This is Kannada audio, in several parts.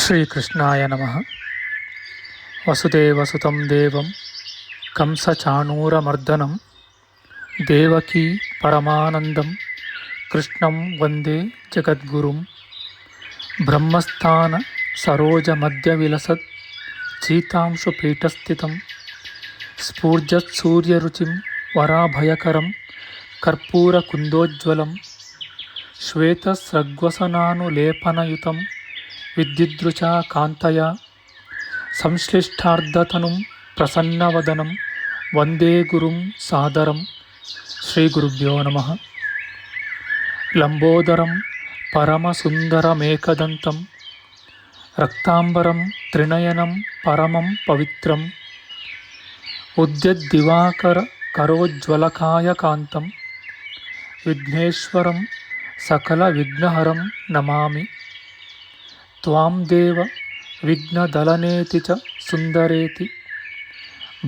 ಶ್ರೀಕೃಷ್ಣಾಯ ನಮಃ. ವಸುದೇವಸುತಂ ದೇವಂ ಕಂಸಚಾಣೂರಮರ್ದನಂ ದೇವಕೀ ಪರಮಾನಂದಂ ಕೃಷ್ಣಂ ವಂದೇ ಜಗದ್ಗುರುಂ. ಬ್ರಹ್ಮಸ್ಥಾನ ಸರೋಜಮಧ್ಯವಿಲಸತ್ ಚೀತಾಂಶುಪೀಠಸ್ಥಿತಂ ಸ್ಫೂರ್ಜತ್ಸೂರ್ಯರುಚಿಂ ವರಾಭಯಕರಂ ಕರ್ಪೂರಕುಂದೋಜ್ವಲಂ ಶ್ವೇತಸ್ರಗ್ವಸನಾನುಲೇಪನಯುತಂ ವಿದ್ಯುದೃಚಾ ಕಾಂತಯ ಸಂಶ್ಲಿಷ್ಟಾರ್ಧತನುಂ ಪ್ರಸನ್ನವದನಂ ವಂದೇ ಗುರುಂ ಸಾದರಂ. ಶ್ರೀಗುರುಭ್ಯೋ ನಮಃ. ಲಂಬೋದರಂ ಪರಮಸುಂದರಮೇಕದಂತಂ ರಕ್ತಾಂಬರಂ ತ್ರಿನಯನಂ ಪರಮಂ ಪವಿತ್ರಂ ಉದ್ಯದ್ದಿವಾಕರ ಕರೋಜ್ವಲಕಾಯಕಾಂತಂ ವಿಘ್ನೇಶ್ವರಂ ಸಕಲವಿಘ್ನಹರಂ ನಮಾಮಿ. ತ್ವಾಂ ದೇವ ವಿಘ್ನದಲನೇತಿ ಚ ಸುಂದರೇತಿ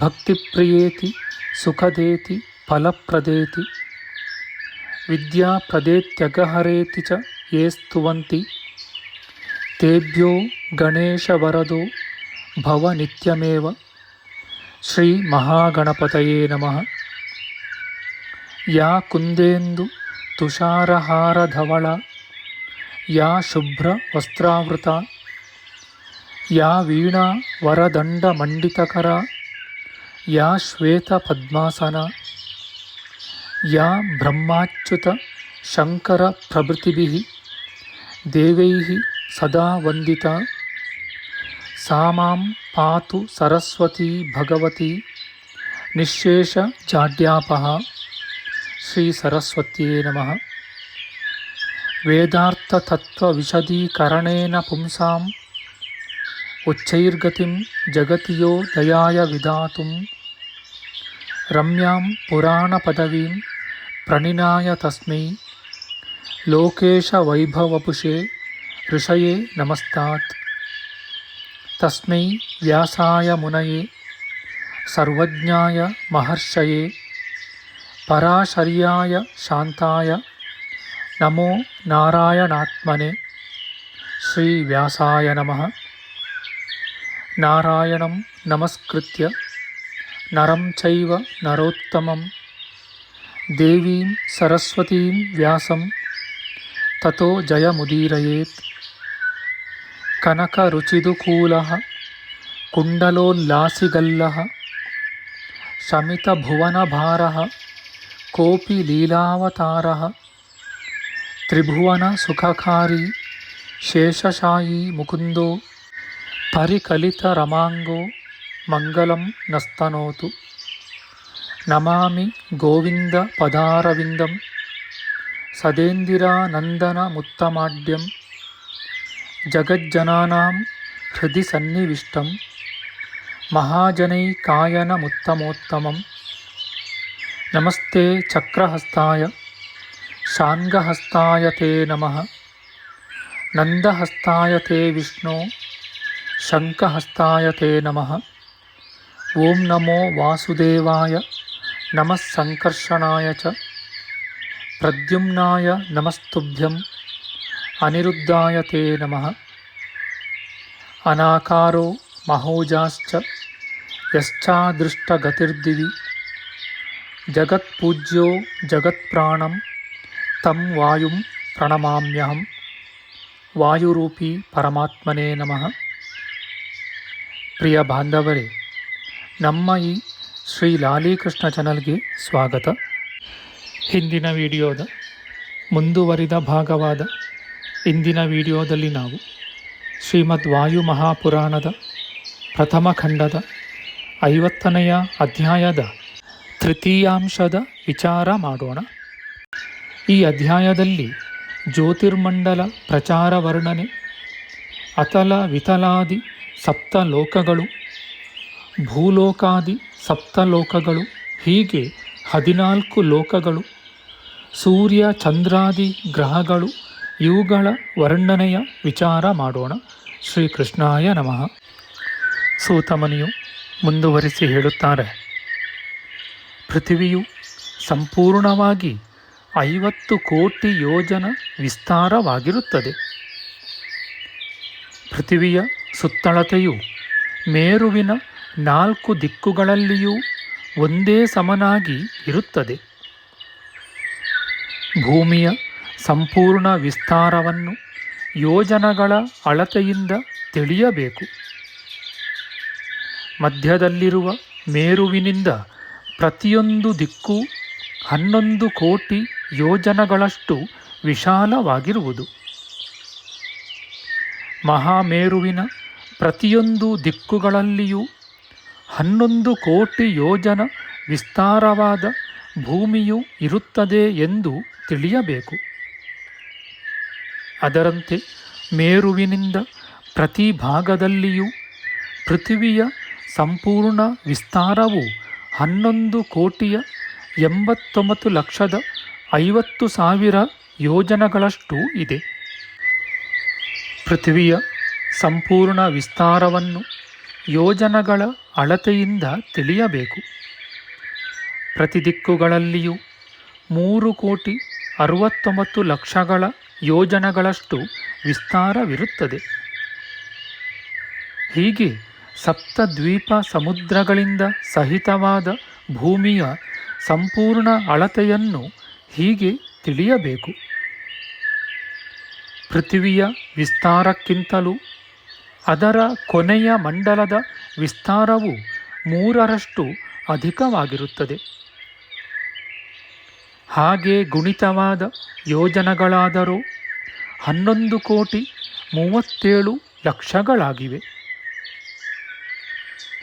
ಭಕ್ತಿಪ್ರಿಯೇತಿ ಸುಖದೇತಿ ಫಲಪ್ರದೇತಿ ವಿದ್ಯಾಪ್ರದೇತ್ಯಗಹರೇತಿ ಚ ಯೇ ಸ್ತುವಂತಿ ತೇಭ್ಯೋ ಗಣೇಶವರದೋ ಭವ ನಿತ್ಯಮೇವ. ಶ್ರೀ ಮಹಾಗಣಪತಯೇ ನಮಃ. ಯಾ ಕುಂದೇಂದು ತುಷಾರಹಾರಧವಳ ಯಾ ಶುಭ್ರ ವಸ್ತ್ರಾವೃತ ಯಾ ವೀಣಾ ವರದಂಡಮಂಡಿತಕರ ಯಾ ಶ್ವೇತ ಪದ್ಮಾಸನ ಯಾ ಬ್ರಹ್ಮಾಚ್ಯುತ ಶಂಕರ ಪ್ರಭೃತಿಭಿಃ ದೇವೈಃ ಸದಾ ವಂದಿತಾ ಸಾ ಮಾಂ ಪಾತು ಸರಸ್ವತೀ ಭಗವತಿ ನಿಶ್ಶೇಷ ಜಾಡ್ಯಾಪಃ. ಶ್ರೀ ಸರಸ್ವತ್ಯೇ ನಮಃ. ವೇದಾರ್ಥತತ್ವವಿಶದೀಕರಣೇನ ಪುಂಸಾಂ ಉಚ್ಚೈರ್ಗತಿಂ ಜಗತಿಯೋ ದಯಾಯ ವಿಧಾತುಂ ರಮ್ಯಾಂ ಪುರಾಣಪದವೀಂ ಪ್ರಣಿನಾಯ ತಸ್ಮೈ ಲೋಕೇಶವೈಭವಪುಷೇ ಋಷಯೇ ನಮಸ್ತಾತ್. ತಸ್ಮೈ ವ್ಯಾಸಾಯ ಮುನಯೇ ಸರ್ವಜ್ಞಾಯ ಮಹರ್ಷಯೇ ಪರಾಶರ್ಯಾಯ ಶಾಂತಾಯ ನಮೋ ನಾರಾಯಣಾತ್ಮನೆ. ಶ್ರೀ ವ್ಯಾಸಾಯ ನಮಃ. ನಾರಾಯಣಂ ನಮಸ್ಕೃತ್ಯ ನರಂ ಚೈವ ನರೋತ್ತಮಂ ದೇವೀಂ ಸರಸ್ವತೀಂ ವ್ಯಾಸಂ ತತೋ ಜಯಮುದೀರಯೇತ್. ಕನಕರುಚಿದುಕೂಲಃ ಕುಂಡಲೋಲ್ಲಾಸಿಗಲ್ಲಃ ಶಮಿತಭುವನಭಾರಃ ಕೋಪಿ ಲೀಲಾವತಾರಃ ತ್ರಿಭುವನ ಸುಖಕಾರಿ ಶೇಷಶಾಯೀ ಮುಕುಂದೋ ಪರಿಕಲಿತರಮಾಂಗೋ ಮಂಗಲಂ ನಸ್ತನೋತು. ನಮಾಮಿ ಗೋವಿಂದ ಪದಾರವಿಂದಂ ಸದೇಂದಿರಾನಂದನಮುತ್ತಮಾಡ್ಯಂ ಜಗಜ್ಜನಾನಾಂ ಹೃದಯ ಸನ್ನಿವಿಷ್ಟಂ ಮಹಾಜನೈಕಾಯನಮುತ್ತಮೋತ್ತಮಂ. ನಮಸ್ತೆ ಚಕ್ರಹಸ್ತಾಯ ಶಾಂಗಹಸ್ತಾಯ ತೇ ನಮಃ. ನಂದಹಸ್ತಾಯ ತೇ ವಿಷ್ಣೋ ಶಂಖಹಸ್ತಾಯ ತೇ ನಮಃ. ಓಂ ನಮೋ ವಾಸುದೇವಾಯ ನಮಃ ಸಂಕರ್ಷಣಾಯ ಚ ಪ್ರದ್ಯುಮ್ನಾಯ ನಮಸ್ತುಭ್ಯಂ ಅನಿರುದ್ಧಾಯ ತೇ ನಮಃ. ಅನಾಕಾರೋ ಮಹೋಜಾಶ್ಚ ಯಶ್ಚಾದೃಷ್ಟಗತಿರ್ದಿವಿ ಜಗತ್ಪೂಜ್ಯೋ ಜಗತ್ಪ್ರಾಣಂ ತಂ ವಾಯುಂ ಪ್ರಣಮಾಮ್ಯಹಂ. ವಾಯುರೂಪಿ ಪರಮಾತ್ಮನೇ ನಮಃ. ಪ್ರಿಯ ಬಾಂಧವರೇ, ನಮ್ಮ ಈ ಶ್ರೀ ಲಾಲೀಕೃಷ್ಣ ಚಾನಲ್ಗೆ ಸ್ವಾಗತ. ಹಿಂದಿನ ವಿಡಿಯೋದ ಮುಂದುವರಿದ ಭಾಗವಾದ ಇಂದಿನ ವಿಡಿಯೋದಲ್ಲಿ ನಾವು ಶ್ರೀಮದ್ ವಾಯು ಮಹಾಪುರಾಣದ ಪ್ರಥಮ ಖಂಡದ 50ನೆಯ ಅಧ್ಯಾಯದ ತೃತೀಯಾಂಶದ ವಿಚಾರ ಮಾಡೋಣ. ಈ ಅಧ್ಯಾಯದಲ್ಲಿ ಜ್ಯೋತಿರ್ಮಂಡಲ ಪ್ರಚಾರ ವರ್ಣನೆ, ಅತಲ ವಿತಲಾದಿ ಸಪ್ತಲೋಕಗಳು, ಭೂಲೋಕಾದಿ ಸಪ್ತಲೋಕಗಳು, ಹೀಗೆ 14 ಲೋಕಗಳು, ಸೂರ್ಯ ಚಂದ್ರಾದಿ ಗ್ರಹಗಳು, ಇವುಗಳ ವರ್ಣನೆಯ ವಿಚಾರ ಮಾಡೋಣ. ಶ್ರೀಕೃಷ್ಣಾಯ ನಮಃ. ಸೂತಮುನಿಯು ಮುಂದುವರಿಸಿ ಹೇಳುತ್ತಾರೆ, ಪೃಥ್ವಿಯು ಸಂಪೂರ್ಣವಾಗಿ 50 ಕೋಟಿ ಯೋಜನ ವಿಸ್ತಾರವಾಗಿರುತ್ತದೆ. ಪೃಥಿವಿಯ ಸುತ್ತಳತೆಯು ಮೇರುವಿನ 4 ದಿಕ್ಕುಗಳಲ್ಲಿಯೂ ಒಂದೇ ಸಮನಾಗಿ ಇರುತ್ತದೆ. ಭೂಮಿಯ ಸಂಪೂರ್ಣ ವಿಸ್ತಾರವನ್ನು ಯೋಜನಗಳ ಅಳತೆಯಿಂದ ತಿಳಿಯಬೇಕು. ಮಧ್ಯದಲ್ಲಿರುವ ಮೇರುವಿನಿಂದ ಪ್ರತಿಯೊಂದು ದಿಕ್ಕೂ 11 ಕೋಟಿ ಯೋಜನಗಳಷ್ಟು ವಿಶಾಲವಾಗಿರುವುದು. ಮಹಾಮೇರುವಿನ ಪ್ರತಿಯೊಂದು ದಿಕ್ಕುಗಳಲ್ಲಿಯೂ 11 ಕೋಟಿ ಯೋಜನ ವಿಸ್ತಾರವಾದ ಭೂಮಿಯು ಇರುತ್ತದೆ ಎಂದು ತಿಳಿಯಬೇಕು. ಅದರಂತೆ ಮೇರುವಿನಿಂದ ಪ್ರತಿ ಭಾಗದಲ್ಲಿಯೂ ಪೃಥಿವಿಯ ಸಂಪೂರ್ಣ ವಿಸ್ತಾರವು 11 ಕೋಟಿಯ 89,50,000 ಯೋಜನಗಳಷ್ಟು ಇದೆ. ಪೃಥ್ವಿಯ ಸಂಪೂರ್ಣ ವಿಸ್ತಾರವನ್ನು ಯೋಜನಗಳ ಅಳತೆಯಿಂದ ತಿಳಿಯಬೇಕು. ಪ್ರತಿ ದಿಕ್ಕುಗಳಲ್ಲಿಯೂ 3,69,00,000 ಯೋಜನಗಳಷ್ಟು ವಿಸ್ತಾರವಿರುತ್ತದೆ. ಹೀಗೆ ಸಪ್ತದ್ವೀಪ ಸಮುದ್ರಗಳಿಂದ ಸಹಿತವಾದ ಭೂಮಿಯ ಸಂಪೂರ್ಣ ಅಳತೆಯನ್ನು ಹೀಗೆ ತಿಳಿಯಬೇಕು. ಪೃಥ್ವಿಯ ವಿಸ್ತಾರಕ್ಕಿಂತಲೂ ಅದರ ಕೊನೆಯ ಮಂಡಲದ ವಿಸ್ತಾರವು 3ರಷ್ಟು ಅಧಿಕವಾಗಿರುತ್ತದೆ. ಹಾಗೆ ಗುಣಿತವಾದ ಯೋಜನಗಳಾದರೂ 11,37,00,000ಗಳಾಗಿವೆ.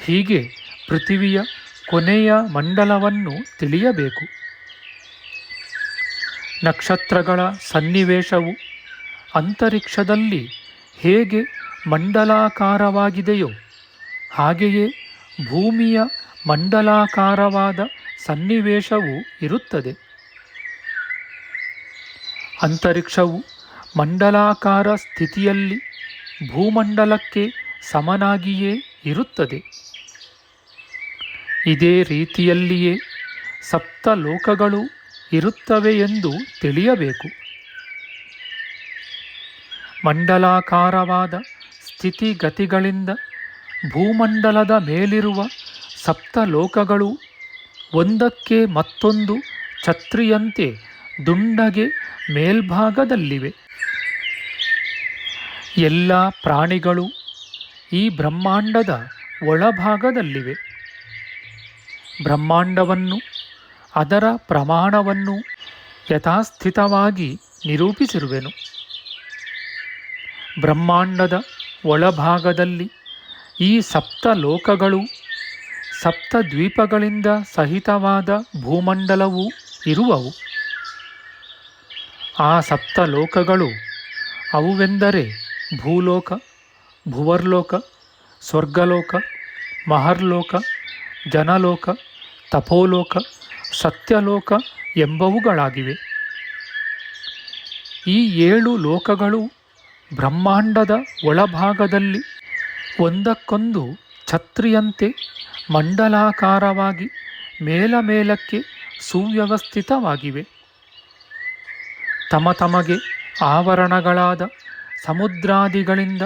ಹೀಗೆ ಪೃಥಿವಿಯ ಕೊನೆಯ ಮಂಡಲವನ್ನು ತಿಳಿಯಬೇಕು. ನಕ್ಷತ್ರಗಳ ಸನ್ನಿವೇಶವು ಅಂತರಿಕ್ಷದಲ್ಲಿ ಹೇಗೆ ಮಂಡಲಾಕಾರವಾಗಿದೆಯೋ ಹಾಗೆಯೇ ಭೂಮಿಯ ಮಂಡಲಾಕಾರವಾದ ಸನ್ನಿವೇಶವು ಇರುತ್ತದೆ. ಅಂತರಿಕ್ಷವು ಮಂಡಲಾಕಾರ ಸ್ಥಿತಿಯಲ್ಲಿ ಭೂಮಂಡಲಕ್ಕೆ ಸಮನಾಗಿಯೇ ಇರುತ್ತದೆ. ಇದೇ ರೀತಿಯಲ್ಲಿಯೇ ಸಪ್ತಲೋಕಗಳು ಇರುತ್ತವೆ ಎಂದು ತಿಳಿಯಬೇಕು. ಮಂಡಲಾಕಾರವಾದ ಸ್ಥಿತಿಗತಿಗಳಿಂದ ಭೂಮಂಡಲದ ಮೇಲಿರುವ ಸಪ್ತಲೋಕಗಳು ಒಂದಕ್ಕೆ ಮತ್ತೊಂದು ಛತ್ರಿಯಂತೆ ದುಂಡಗೆ ಮೇಲ್ಭಾಗದಲ್ಲಿವೆ. ಎಲ್ಲ ಪ್ರಾಣಿಗಳು ಈ ಬ್ರಹ್ಮಾಂಡದ ಒಳಭಾಗದಲ್ಲಿವೆ. ಬ್ರಹ್ಮಾಂಡವನ್ನು ಅದರ ಪ್ರಮಾಣವನ್ನು ಯಥಾಸ್ಥಿತವಾಗಿ ನಿರೂಪಿಸಿರುವೆನು. ಬ್ರಹ್ಮಾಂಡದ ಒಳಭಾಗದಲ್ಲಿ ಈ ಸಪ್ತಲೋಕಗಳು ಸಪ್ತದ್ವೀಪಗಳಿಂದ ಸಹಿತವಾದ ಭೂಮಂಡಲವೂ ಇರುವವು. ಆ ಸಪ್ತಲೋಕಗಳು ಅವುವೆಂದರೆ ಭೂಲೋಕ, ಭುವರ್ಲೋಕ, ಸ್ವರ್ಗಲೋಕ, ಮಹರ್ಲೋಕ, ಜನಲೋಕ, ತಪೋಲೋಕ, ಸತ್ಯಲೋಕ ಎಂಬವುಗಳಾಗಿವೆ. ಈ 7 ಲೋಕಗಳು ಬ್ರಹ್ಮಾಂಡದ ಒಳಭಾಗದಲ್ಲಿ ಒಂದಕ್ಕೊಂದು ಛತ್ರಿಯಂತೆ ಮಂಡಲಾಕಾರವಾಗಿ ಮೇಲಕ್ಕೆ ಸುವ್ಯವಸ್ಥಿತವಾಗಿವೆ. ತಮಗೆ ಆವರಣಗಳಾದ ಸಮುದ್ರಾದಿಗಳಿಂದ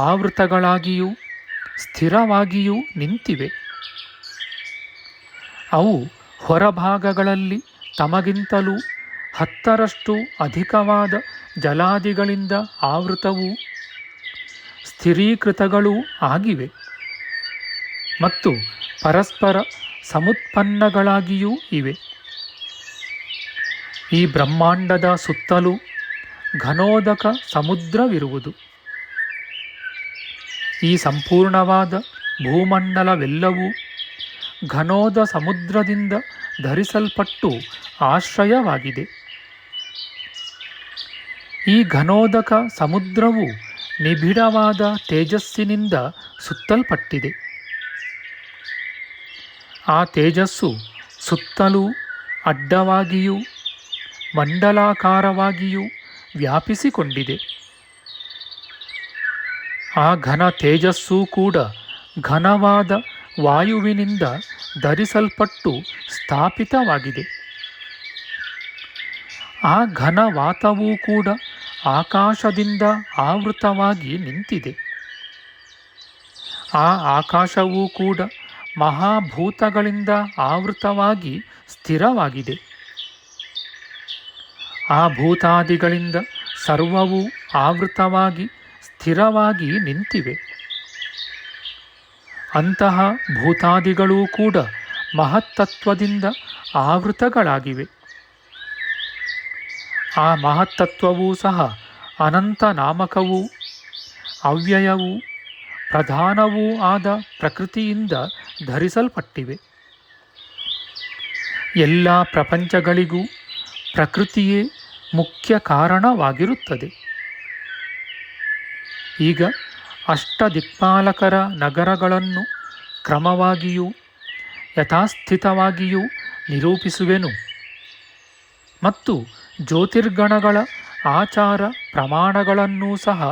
ಆವೃತಗಳಾಗಿಯೂ ಸ್ಥಿರವಾಗಿಯೂ ನಿಂತಿವೆ. ಅವು ಹೊರಭಾಗಗಳಲ್ಲಿ ತಮಗಿಂತಲೂ 10ರಷ್ಟು ಅಧಿಕವಾದ ಜಲಾದಿಗಳಿಂದ ಆವೃತವೂ ಸ್ಥಿರೀಕೃತಗಳೂ ಆಗಿವೆ ಮತ್ತು ಪರಸ್ಪರ ಸಮುತ್ಪನ್ನಗಳಾಗಿಯೂ ಇವೆ. ಈ ಬ್ರಹ್ಮಾಂಡದ ಸುತ್ತಲೂ ಘನೋದಕ ಸಮುದ್ರವಿರುವುದು. ಈ ಸಂಪೂರ್ಣವಾದ ಭೂಮಂಡಲವೆಲ್ಲವೂ ಘನೋದ ಸಮುದ್ರದಿಂದ ಧರಿಸಲ್ಪಟ್ಟು ಆಶ್ರಯವಾಗಿದೆ. ಈ ಘನೋದಕ ಸಮುದ್ರವು ನಿಬಿಡವಾದ ತೇಜಸ್ಸಿನಿಂದ ಸುತ್ತಲ್ಪಟ್ಟಿದೆ. ಆ ತೇಜಸ್ಸು ಸುತ್ತಲೂ ಅಡ್ಡವಾಗಿಯೂ ಮಂಡಲಾಕಾರವಾಗಿಯೂ ವ್ಯಾಪಿಸಿಕೊಂಡಿದೆ. ಆ ಘನ ತೇಜಸ್ಸೂ ಕೂಡ ಘನವಾದ ವಾಯುವಿನಿಂದ ಧರಿಸಲ್ಪಟ್ಟು ಸ್ಥಾಪಿತವಾಗಿದೆ. ಆ ಘನವಾತವೂ ಕೂಡ ಆಕಾಶದಿಂದ ಆವೃತವಾಗಿ ನಿಂತಿದೆ. ಆ ಆಕಾಶವೂ ಕೂಡ ಮಹಾಭೂತಗಳಿಂದ ಆವೃತವಾಗಿ ಸ್ಥಿರವಾಗಿದೆ. ಆ ಭೂತಾದಿಗಳಿಂದ ಸರ್ವವೂ ಆವೃತವಾಗಿ ಸ್ಥಿರವಾಗಿ ನಿಂತಿವೆ. ಅಂತಹ ಭೂತಾದಿಗಳೂ ಕೂಡ ಮಹತ್ತತ್ವದಿಂದ ಆವೃತಗಳಾಗಿವೆ. ಆ ಮಹತ್ತತ್ವವೂ ಸಹ ಅನಂತ ನಾಮಕವೂ ಅವ್ಯಯವೂ ಪ್ರಧಾನವೂ ಆದ ಪ್ರಕೃತಿಯಿಂದ ಧರಿಸಲ್ಪಟ್ಟಿವೆ. ಎಲ್ಲ ಪ್ರಪಂಚಗಳಿಗೂ ಪ್ರಕೃತಿಯೇ ಮುಖ್ಯ ಕಾರಣವಾಗಿರುತ್ತದೆ. ಈಗ ಅಷ್ಟದಿಕ್ಪಾಲಕರ ನಗರಗಳನ್ನು ಕ್ರಮವಾಗಿಯೂ ಯಥಾಸ್ಥಿತವಾಗಿಯೂ ನಿರೂಪಿಸುವೆನು ಮತ್ತು ಜ್ಯೋತಿರ್ಗಣಗಳ ಆಚಾರ ಪ್ರಮಾಣಗಳನ್ನೂ ಸಹ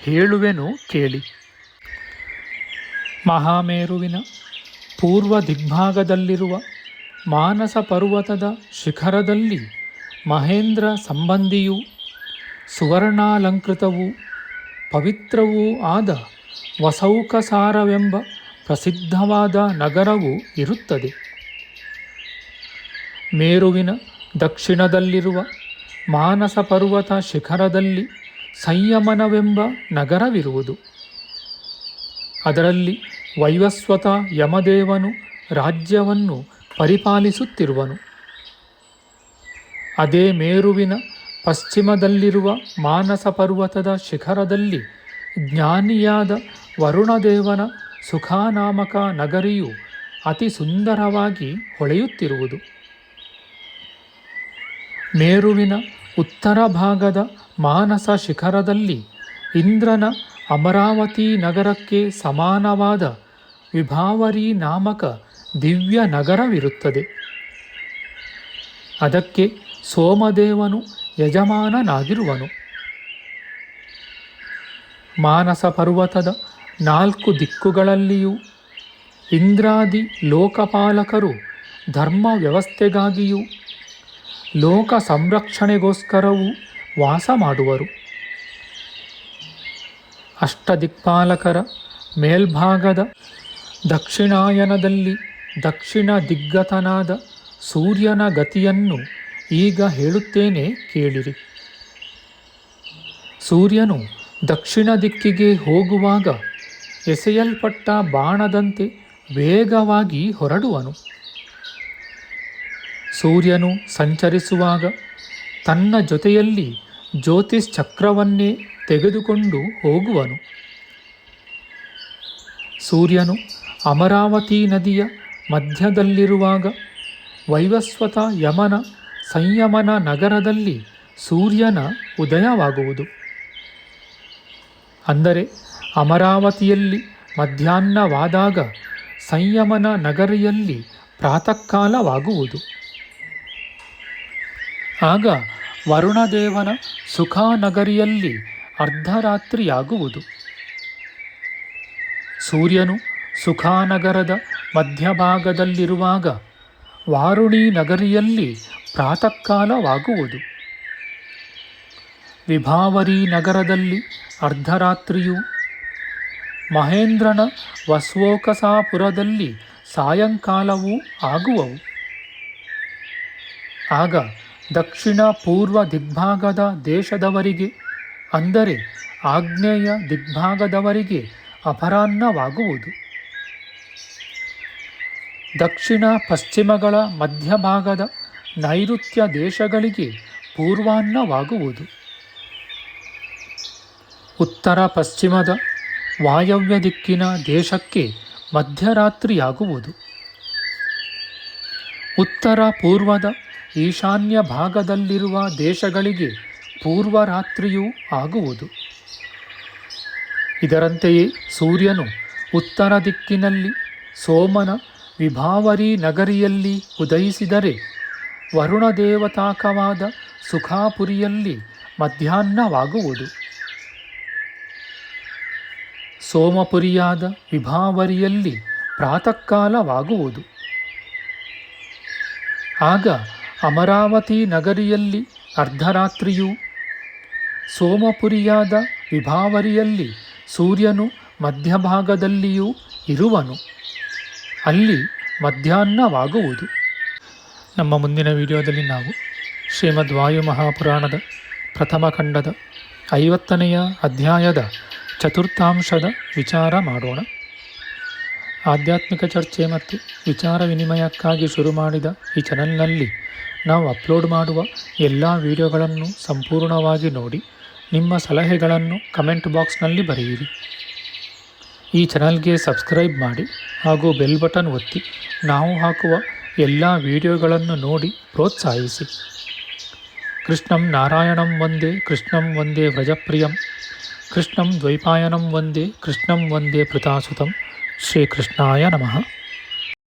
ಹೇಳುವೆನು ಕೇಳಿ. ಮಹಾಮೇರುವಿನ ಪೂರ್ವ ದಿಗ್ಭಾಗದಲ್ಲಿರುವ ಮಾನಸ ಪರ್ವತದ ಶಿಖರದಲ್ಲಿ ಮಹೇಂದ್ರ ಸಂಬಂಧಿಯೂ ಸುವರ್ಣಾಲಂಕೃತವೂ ಪವಿತ್ರವೂ ಆದ ವಸೌಕಸಾರವೆಂಬ ಪ್ರಸಿದ್ಧವಾದ ನಗರವು ಇರುತ್ತದೆ. ಮೇರುವಿನ ದಕ್ಷಿಣದಲ್ಲಿರುವ ಮಾನಸ ಪರ್ವತ ಶಿಖರದಲ್ಲಿ ಸಂಯಮನವೆಂಬ ನಗರವಿರುವುದು. ಅದರಲ್ಲಿ ವೈವಸ್ವತ ಯಮದೇವನು ರಾಜ್ಯವನ್ನು ಪರಿಪಾಲಿಸುತ್ತಿರುವನು. ಅದೇ ಮೇರುವಿನ ಪಶ್ಚಿಮದಲ್ಲಿರುವ ಮಾನಸ ಪರ್ವತದ ಶಿಖರದಲ್ಲಿ ಜ್ಞಾನಿಯಾದ ವರುಣದೇವನ ಸುಖಾನಾಮಕ ನಗರಿಯು ಅತಿ ಸುಂದರವಾಗಿ ಹೊಳೆಯುತ್ತಿರುವುದು. ಮೇರುವಿನ ಉತ್ತರ ಭಾಗದ ಮಾನಸ ಶಿಖರದಲ್ಲಿ ಇಂದ್ರನ ಅಮರಾವತಿ ನಗರಕ್ಕೆ ಸಮಾನವಾದ ವಿಭಾವರಿ ನಾಮಕ ದಿವ್ಯ ನಗರವಿರುತ್ತದೆ. ಅದಕ್ಕೆ ಸೋಮದೇವನು ಯಜಮಾನನಾಗಿರುವನು. ಮಾನಸ ಪರ್ವತದ 4 ದಿಕ್ಕುಗಳಲ್ಲಿಯೂ ಇಂದ್ರಾದಿ ಲೋಕಪಾಲಕರು ಧರ್ಮ ವ್ಯವಸ್ಥೆಗಾಗಿಯೂ ಲೋಕ ಸಂರಕ್ಷಣೆಗೋಸ್ಕರವೂ ವಾಸ ಮಾಡುವರು. ಅಷ್ಟದಿಕ್ಪಾಲಕರ ಮೇಲ್ಭಾಗದ ದಕ್ಷಿಣಾಯನದಲ್ಲಿ ದಕ್ಷಿಣ ದಿಗ್ಗತನಾದ ಸೂರ್ಯನ ಗತಿಯನ್ನು ಈಗ ಹೇಳುತ್ತೇನೆ ಕೇಳಿರಿ. ಸೂರ್ಯನು ದಕ್ಷಿಣ ದಿಕ್ಕಿಗೆ ಹೋಗುವಾಗ ಎಸೆಯಲ್ಪಟ್ಟ ಬಾಣದಂತೆ ವೇಗವಾಗಿ ಹೊರಡುವನು. ಸೂರ್ಯನು ಸಂಚರಿಸುವಾಗ ತನ್ನ ಜೊತೆಯಲ್ಲಿ ಜ್ಯೋತಿಶ್ಚಕ್ರವನ್ನೇ ತೆಗೆದುಕೊಂಡು ಹೋಗುವನು. ಸೂರ್ಯನು ಅಮರಾವತಿ ನದಿಯ ಮಧ್ಯದಲ್ಲಿರುವಾಗ ವೈವಸ್ವತ ಯಮನ ಸಂಯಮನ ನಗರದಲ್ಲಿ ಸೂರ್ಯನ ಉದಯವಾಗುವುದು. ಅಂದರೆ ಅಮರಾವತಿಯಲ್ಲಿ ಮಧ್ಯಾಹ್ನವಾದಾಗ ಸಂಯಮನ ನಗರಿಯಲ್ಲಿ ಪ್ರಾತಃಕಾಲವಾಗುವುದು. ಆಗ ವರುಣದೇವನ ಸುಖಾನಗರಿಯಲ್ಲಿ ಅರ್ಧರಾತ್ರಿಯಾಗುವುದು. ಸೂರ್ಯನು ಸುಖಾನಗರದ ಮಧ್ಯಭಾಗದಲ್ಲಿರುವಾಗ ವಾರುಣಿ ನಗರಿಯಲ್ಲಿ ಪ್ರಾತಃಕಾಲವಾಗುವುದು. ವಿಭಾವರಿ ನಗರದಲ್ಲಿ ಅರ್ಧರಾತ್ರಿಯೂ ಮಹೇಂದ್ರನ ವಸ್ವೋಕಸಾಪುರದಲ್ಲಿ ಸಾಯಂಕಾಲವೂ ಆಗುವವು. ಆಗ ದಕ್ಷಿಣ ಪೂರ್ವ ದಿಗ್ಭಾಗದ ದೇಶದವರಿಗೆ, ಅಂದರೆ ಆಗ್ನೇಯ ದಿಗ್ಭಾಗದವರಿಗೆ ಅಪರಾಹ್ನವಾಗುವುದು. ದಕ್ಷಿಣ ಪಶ್ಚಿಮಗಳ ಮಧ್ಯಭಾಗದ ನೈಋತ್ಯ ದೇಶಗಳಿಗೆ ಪೂರ್ವಾಹ್ನವಾಗುವುದು. ಉತ್ತರ ಪಶ್ಚಿಮದ ವಾಯವ್ಯ ದಿಕ್ಕಿನ ದೇಶಕ್ಕೆ ಮಧ್ಯರಾತ್ರಿಯಾಗುವುದು. ಉತ್ತರ ಪೂರ್ವದ ಈಶಾನ್ಯ ಭಾಗದಲ್ಲಿರುವ ದೇಶಗಳಿಗೆ ಪೂರ್ವರಾತ್ರಿಯೂ ಆಗುವುದು. ಇದರಂತೆಯೇ ಸೂರ್ಯನು ಉತ್ತರ ದಿಕ್ಕಿನಲ್ಲಿ ಸೋಮನ ವಿಭಾವರಿ ನಗರಿಯಲ್ಲಿ ಉದಯಿಸಿದರೆ ವರುಣದೇವತಾಕವಾದ ಸುಖಾಪುರಿಯಲ್ಲಿ ಮಧ್ಯಾಹ್ನವಾಗುವುದು. ಸೋಮಪುರಿಯಾದ ವಿಭಾವರಿಯಲ್ಲಿ ಪ್ರಾತಃಕಾಲವಾಗುವುದು. ಆಗ ಅಮರಾವತಿ ನಗರಿಯಲ್ಲಿ ಅರ್ಧರಾತ್ರಿಯೂ ಸೋಮಪುರಿಯಾದ ವಿಭಾವರಿಯಲ್ಲಿ ಸೂರ್ಯನು ಮಧ್ಯಭಾಗದಲ್ಲಿಯೂ ಇರುವನು. ಅಲ್ಲಿ ಮಧ್ಯಾಹ್ನವಾಗುವುದು. ನಮ್ಮ ಮುಂದಿನ ವಿಡಿಯೋದಲ್ಲಿ ನಾವು ಶ್ರೀಮದ್ ವಾಯು ಮಹಾಪುರಾಣದ ಪ್ರಥಮ ಖಂಡದ 50ನೆಯ ಅಧ್ಯಾಯದ ಚತುರ್ಥಾಂಶದ ವಿಚಾರ ಮಾಡೋಣ. ಆಧ್ಯಾತ್ಮಿಕ ಚರ್ಚೆ ಮತ್ತು ವಿಚಾರ ವಿನಿಮಯಕ್ಕಾಗಿ ಶುರು ಮಾಡಿದ ಈ ಚಾನಲ್ನಲ್ಲಿ ನಾವು ಅಪ್ಲೋಡ್ ಮಾಡುವ ಎಲ್ಲ ವಿಡಿಯೋಗಳನ್ನು ಸಂಪೂರ್ಣವಾಗಿ ನೋಡಿ ನಿಮ್ಮ ಸಲಹೆಗಳನ್ನು ಕಮೆಂಟ್ ಬಾಕ್ಸ್ನಲ್ಲಿ ಬರೆಯಿರಿ. ಈ ಚಾನಲ್ಗೆ ಸಬ್ಸ್ಕ್ರೈಬ್ ಮಾಡಿ ಹಾಗೂ ಬೆಲ್ ಬಟನ್ ಒತ್ತಿ ನಾವು ಹಾಕುವ ಎಲ್ಲ ವಿಡಿಯೋಗಳನ್ನು ನೋಡಿ ಪ್ರೋತ್ಸಾಹಿಸಿ. ಕೃಷ್ಣಂ ನಾರಾಯಣಂ ವಂದೇ ಕೃಷ್ಣಂ ವಂದೇ ವ್ರಜಪ್ರಿಯಂ ಕೃಷ್ಣಂ ದ್ವೈಪಾಯನಂ ವಂದೇ ಕೃಷ್ಣಂ ವಂದೇ ಪೃತಾಸುತಂ. ಶ್ರೀಕೃಷ್ಣಾಯ ನಮಃ.